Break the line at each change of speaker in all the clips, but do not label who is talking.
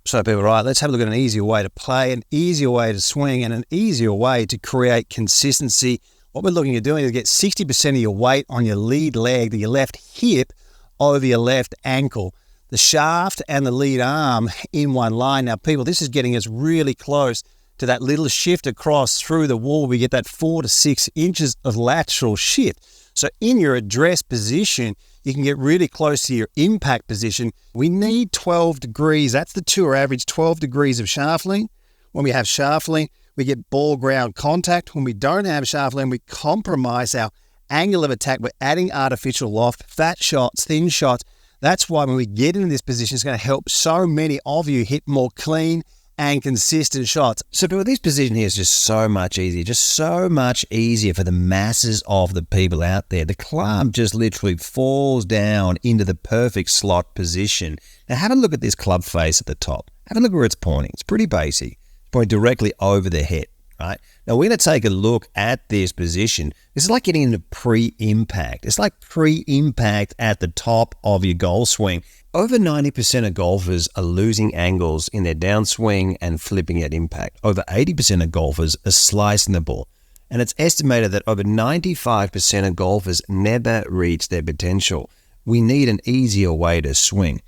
So people, right, let's have a look at an easier way to play, an easier way to swing, and an easier way to create consistency. What we're looking at doing is get 60% of your weight on your lead leg, your left hip, over your left ankle. The shaft and the lead arm in one line. Now, people, this is getting us really close to that little shift across through the wall. We get that 4 to 6 inches of lateral shift. So in your address position, you can get really close to your impact position. We need 12 degrees. That's the tour average, 12 degrees of shaft lean. When we have shaft lean, we get ball ground contact. When we don't have shaft lean, we compromise our angle of attack. We're adding artificial loft, fat shots, thin shots. That's why when we get into this position, it's going to help so many of you hit more clean and consistent shots. So this position here is just so much easier, just so much easier for the masses of the people out there. The club just literally falls down into the perfect slot position. Now have a look at this club face at the top. Have a look where it's pointing. It's pretty basic. It's pointing directly over the head, right? Now we're going to take a look at this position. This is like getting into pre-impact. It's like pre-impact at the top of your golf swing. Over 90% of golfers are losing angles in their downswing and flipping at impact. Over 80% of golfers are slicing the ball. And it's estimated that over 95% of golfers never reach their potential. We need an easier way to swing.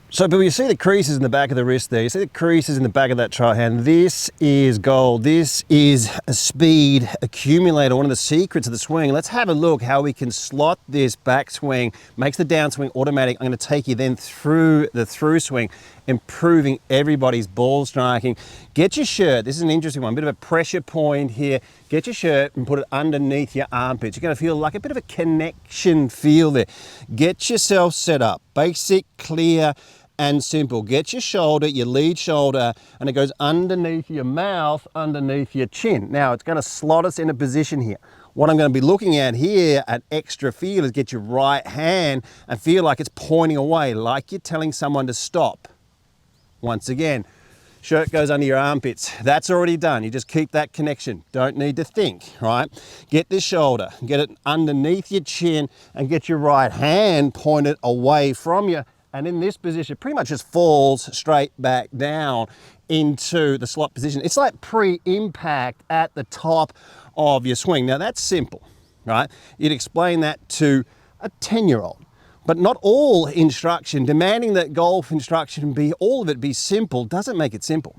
So, Bill, you see the creases in the back of the wrist there. You see the creases in the back of that try hand. This is gold. This is a speed accumulator, one of the secrets of the swing. Let's have a look how we can slot this backswing, makes the downswing automatic. I'm going to take you then through the through swing, improving everybody's ball striking. Get your shirt. This is an interesting one, a bit of a pressure point here. Get your shirt and put it underneath your armpits. You're going to feel like a bit of a connection feel there. Get yourself set up. Basic, clear, and simple. Get your shoulder, your lead shoulder, and it goes underneath your mouth, underneath your chin. Now, it's going to slot us in a position here. What I'm going to be looking at here at extra feel is get your right hand and feel like it's pointing away, like you're telling someone to stop. Once again, shirt goes under your armpits. That's already done. You just keep that connection. Don't need to think, right? Get this shoulder, get it underneath your chin, and get your right hand pointed away from you. And in this position, it pretty much just falls straight back down into the slot position. It's like pre-impact at the top of your swing. Now that's simple, right? You'd explain that to a 10-year-old. But not all instruction, demanding that golf instruction be, all of it be simple, doesn't make it simple.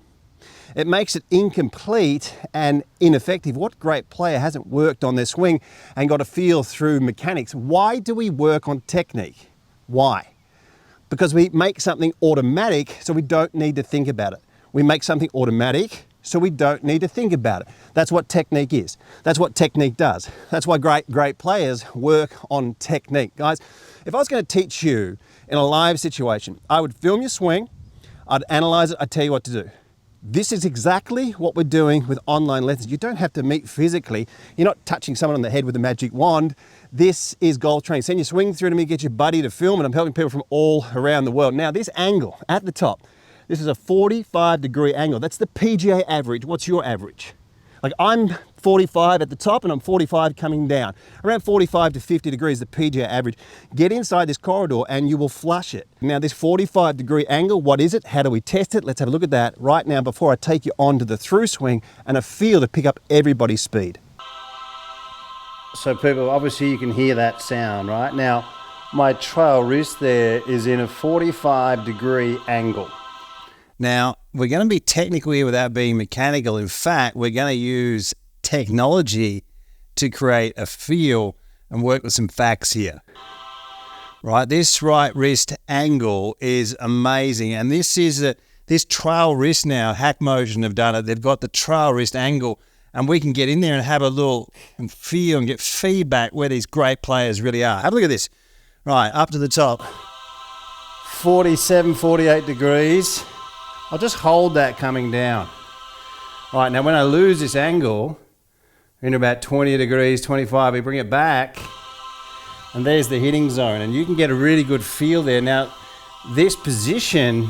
It makes it incomplete and ineffective. What great player hasn't worked on their swing and got a feel through mechanics? Why do we work on technique? Why? Because we make something automatic so we don't need to think about it. We make something automatic so we don't need to think about it. That's what technique is. That's what technique does. That's why great players work on technique. Guys, if I was going to teach you in a live situation, I would film your swing, I'd analyze it, I'd tell you what to do. This is exactly what we're doing with online lessons. You don't have to meet physically. You're not touching someone on the head with a magic wand. This is golf training. Send your swing through to me, get your buddy to film it. I'm helping people from all around the world. Now, this angle at the top, this is a 45-degree angle. That's the PGA average. What's your average? Like I'm 45 at the top and I'm 45 coming down. Around 45 to 50 degrees, the PGA average. Get inside this corridor and you will flush it. Now this 45-degree angle, what is it? How do we test it? Let's have a look at that right now before I take you on to the through swing and a feel to pick up everybody's speed. So people, obviously you can hear that sound, right? Now, my trail wrist there is in a 45-degree angle. Now, we're going to be technical here without being mechanical. In fact, we're going to use technology to create a feel and work with some facts here. Right, this right wrist angle is amazing. And this is this trail wrist now, Hack Motion have done it. They've got the trail wrist angle and we can get in there and have a look and feel and get feedback where these great players really are. Have a look at this. Right, up to the top. 47, 48 degrees. I'll just hold that coming down. All right, now when I lose this angle, in about 20 degrees, 25, we bring it back, and there's the hitting zone, and you can get a really good feel there. Now, this position,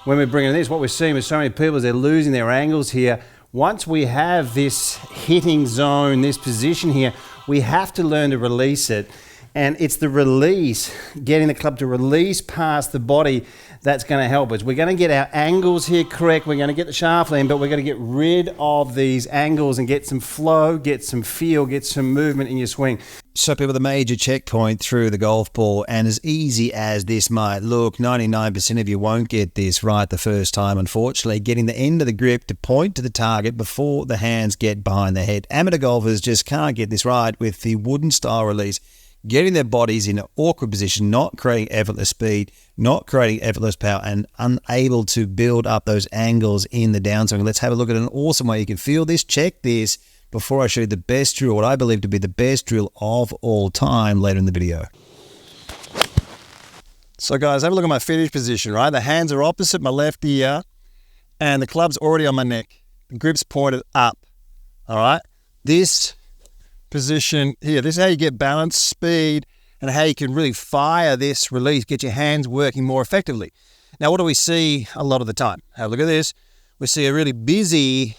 when we're bringing this, what we're seeing with so many people is they're losing their angles here. Once we have this hitting zone, this position here, we have to learn to release it And it's the release, getting the club to release past the body, that's going to help us. We're going to get our angles here correct. We're going to get the shaft lean, but we're going to get rid of these angles and get some flow, get some feel, get some movement in your swing. So people, the major checkpoint through the golf ball, and as easy as this might look, 99% of you won't get this right the first time, unfortunately. Getting the end of the grip to point to the target before the hands get behind the head. Amateur golfers just can't get this right with the wooden style release. Getting their bodies in an awkward position, not creating effortless speed, not creating effortless power, and unable to build up those angles in the downswing. Let's have a look at an awesome way you can feel this. Check this before I show you the best drill, what I believe to be the best drill of all time later in the video. So guys, have a look at my finish position, right? The hands are opposite my left ear and the club's already on my neck. The grip's pointed up, all right? This position here, this is how you get balance, speed, and how you can really fire this release, get your hands working more effectively. Now, what do we see a lot of the time? Have a look at this. We see a really busy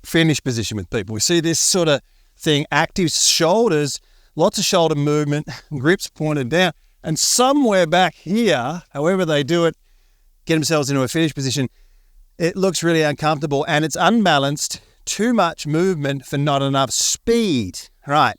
finish position with people. We see this sort of thing, active shoulders, lots of shoulder movement, grips pointed down, and somewhere back here, however they do it, get themselves into a finish position, it looks really uncomfortable and it's unbalanced, too much movement for not enough speed, right?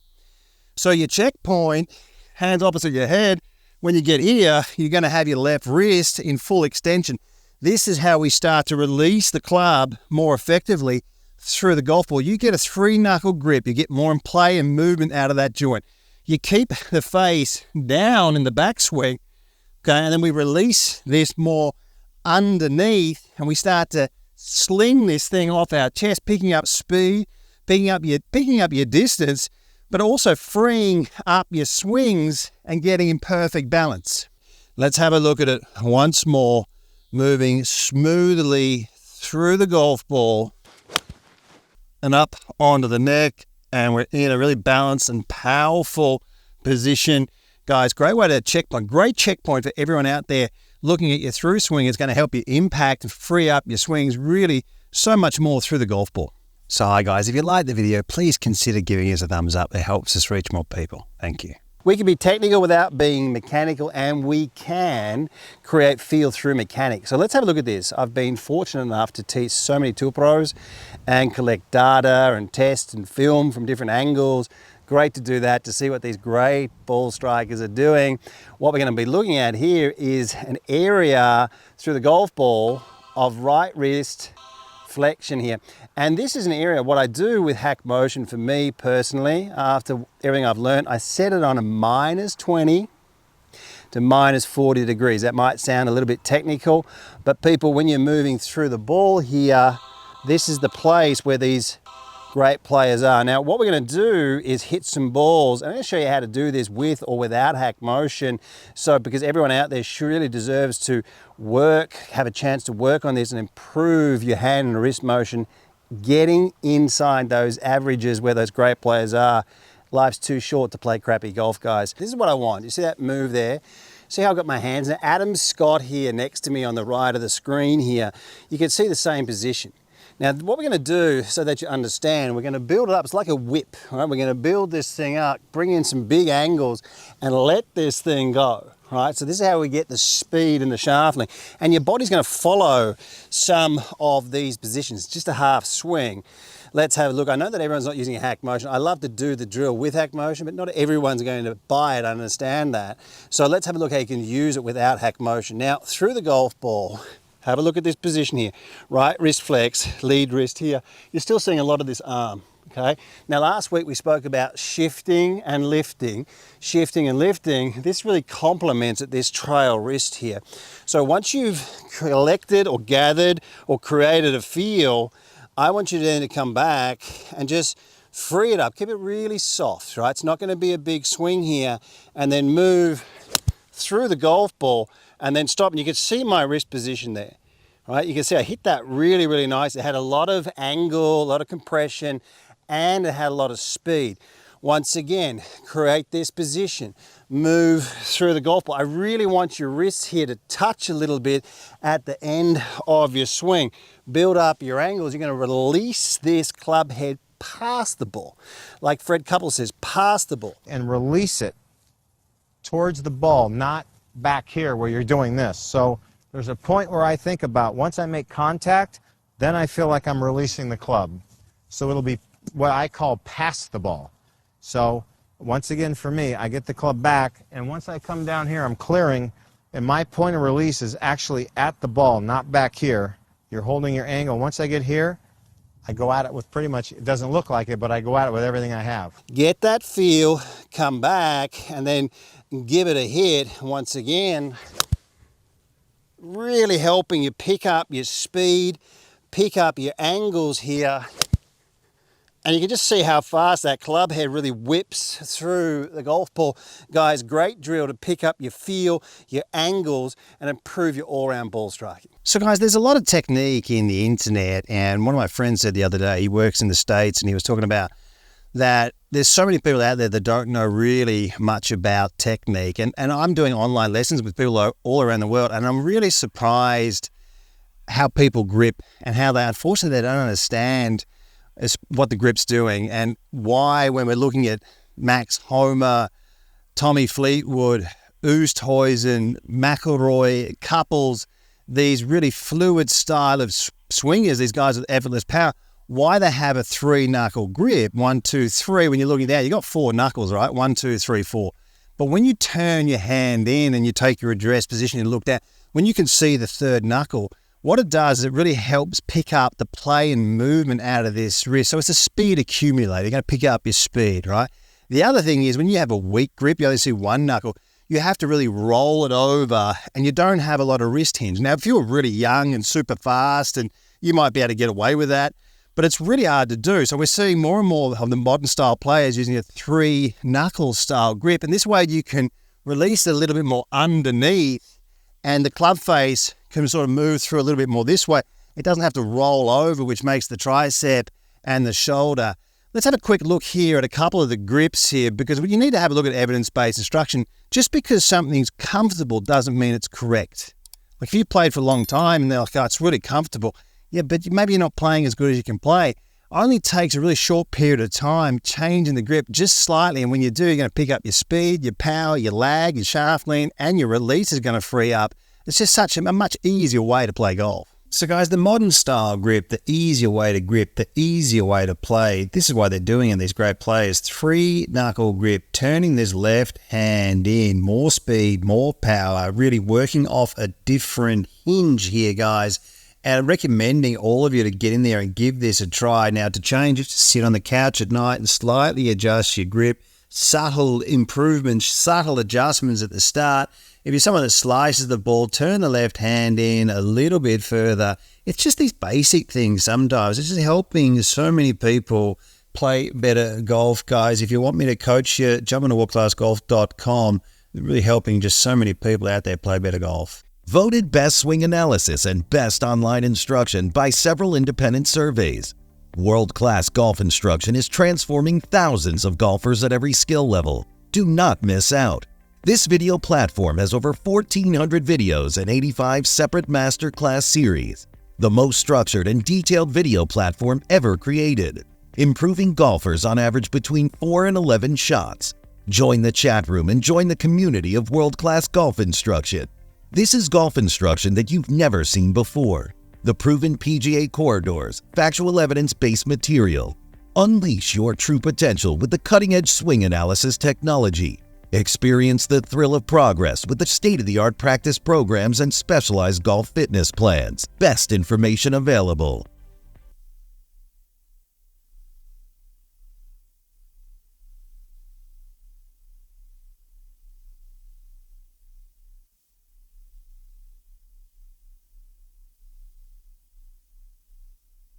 So your checkpoint, hands opposite your head, when you get here, you're going to have your left wrist in full extension. This is how we start to release the club more effectively through the golf ball. You get a 3-knuckle grip, you get more in play and movement out of that joint. You keep the face down in the backswing, okay, and then we release this more underneath and we start to sling this thing off our chest, picking up speed, picking up your distance, but also freeing up your swings and getting in perfect balance. Let's have a look at it once more, moving smoothly through the golf ball and up onto the neck, and we're in a really balanced and powerful position. Guys, great way to checkpoint, great checkpoint for everyone out there looking at your through swing. Is going to help you impact and free up your swings really so much more through the golf ball. So hi guys, if you liked the video, please consider giving us a thumbs up. It helps us reach more people. Thank you. We can be technical without being mechanical, and we can create feel through mechanics. So let's have a look at this. I've been fortunate enough to teach so many tour pros and collect data and test and film from different angles. Great to do that, to see what these great ball strikers are doing. What we're going to be looking at here is an area through the golf ball of right wrist flexion here. And this is an area, what I do with hack motion for me personally, after everything I've learned, I set it on a -20 to -40 degrees. That might sound a little bit technical, but people, when you're moving through the ball here, this is the place where these great players are. Now, what we're going to do is hit some balls. I'm going to show you how to do this with or without hack motion. So, because everyone out there really deserves to have a chance to work on this and improve your hand and wrist motion, getting inside those averages where those great players are. Life's too short to play crappy golf, guys. This is what I want. You see that move there? See how I've got my hands? Now, Adam Scott here next to me on the right of the screen here, you can see the same position. Now, what we're going to do, so that you understand, we're going to build it up. It's like a whip, right? We're going to build this thing up, bring in some big angles, and let this thing go, right? So this is how we get the speed and the shaft length. And your body's going to follow some of these positions, just a half swing. Let's have a look. I know that everyone's not using a hack motion. I love to do the drill with hack motion, but not everyone's going to buy it, I understand that. So let's have a look how you can use it without hack motion. Now, through the golf ball, have a look at this position here. Right wrist flex, lead wrist here. You're still seeing a lot of this arm, okay? Now, last week we spoke about shifting and lifting. Shifting and lifting, this really complements it, this trail wrist here. So once you've collected or gathered or created a feel, I want you then to come back and just free it up. Keep it really soft, right? It's not going to be a big swing here, and then move through the golf ball and then stop. And you can see my wrist position there, right? You can see I hit that really, really nice. It had a lot of angle, a lot of compression, and it had a lot of speed. Once again, create this position, move through the golf ball. I really want your wrists here to touch a little bit at the end of your swing. Build up your angles. You're going to release this club head pass the ball. Like Fred Couple says, pass the ball.
And release it towards the ball, not back here where you're doing this. So there's a point where I think about, once I make contact, then I feel like I'm releasing the club. So it'll be what I call pass the ball. So once again, for me, I get the club back, and once I come down here, I'm clearing, and my point of release is actually at the ball, not back here. You're holding your angle. Once I get here, I go at it with pretty much, it doesn't look like it, but I go at it with everything I have.
Get that feel, come back, and then give it a hit. Once again, really helping you pick up your speed, pick up your angles here. And you can just see how fast that club head really whips through the golf ball. Guys, great drill to pick up your feel, your angles, and improve your all-round ball striking. So guys, there's a lot of technique in the internet, and one of my friends said the other day, he works in the States, and he was talking about that there's so many people out there that don't know really much about technique. And I'm doing online lessons with people all around the world, and I'm really surprised how people grip and how they, unfortunately, they don't understand what the grip's doing, and why, when we're looking at Max Homa, Tommy Fleetwood, Oosthuizen, McIlroy, Couples, these really fluid style of swingers, these guys with effortless power, why they have a 3-knuckle grip, 1, 2, 3. When you're looking there, you got 4 knuckles, right? 1, 2, 3, 4. But when you turn your hand in and you take your address position and look down, when you can see the 3rd knuckle, what it does is it really helps pick up the play and movement out of this wrist. So it's a speed accumulator. You're going to pick up your speed, right? The other thing is when you have a weak grip, you only see 1 knuckle, you have to really roll it over, and you don't have a lot of wrist hinge. Now, if you're really young and super fast, and you might be able to get away with that, but it's really hard to do. So we're seeing more and more of the modern style players using a 3-knuckle style grip, and this way you can release it a little bit more underneath, and the club face can sort of move through a little bit more this way. It doesn't have to roll over, which makes the tricep and the shoulder. Let's have a quick look here at a couple of the grips here, because you need to have a look at evidence-based instruction. Just because something's comfortable doesn't mean it's correct. Like if you played for a long time and they're like, oh, it's really comfortable. Yeah, but maybe you're not playing as good as you can play. It only takes a really short period of time changing the grip just slightly, and when you do, you're going to pick up your speed, your power, your lag, your shaft lean, and your release is going to free up. It's just such a much easier way to play golf. So guys, the modern style grip, the easier way to grip, the easier way to play, this is why they're doing it, these great players. 3-knuckle grip, turning this left hand in, more speed, more power, really working off a different hinge here, guys. And I'm recommending all of you to get in there and give this a try. Now, to change it, just sit on the couch at night and slightly adjust your grip. Subtle improvements, subtle adjustments at the start. If you're someone that slices the ball, turn the left hand in a little bit further. It's just these basic things sometimes. It's just helping so many people play better golf, guys. If you want me to coach you, jump on to WorldClassGolf.com. Really helping just so many people out there play better golf.
Voted Best Swing Analysis and Best Online Instruction by several independent surveys. World Class Golf Instruction is transforming thousands of golfers at every skill level. Do not miss out. This video platform has over 1,400 videos and 85 separate masterclass series. The most structured and detailed video platform ever created. Improving golfers on average between 4 and 11 shots. Join the chat room and join the community of world-class golf instruction. This is golf instruction that you've never seen before. The proven PGA corridors, factual evidence-based material. Unleash your true potential with the cutting-edge swing analysis technology. Experience the thrill of progress with the state-of-the-art practice programs and specialized golf fitness plans. Best information available.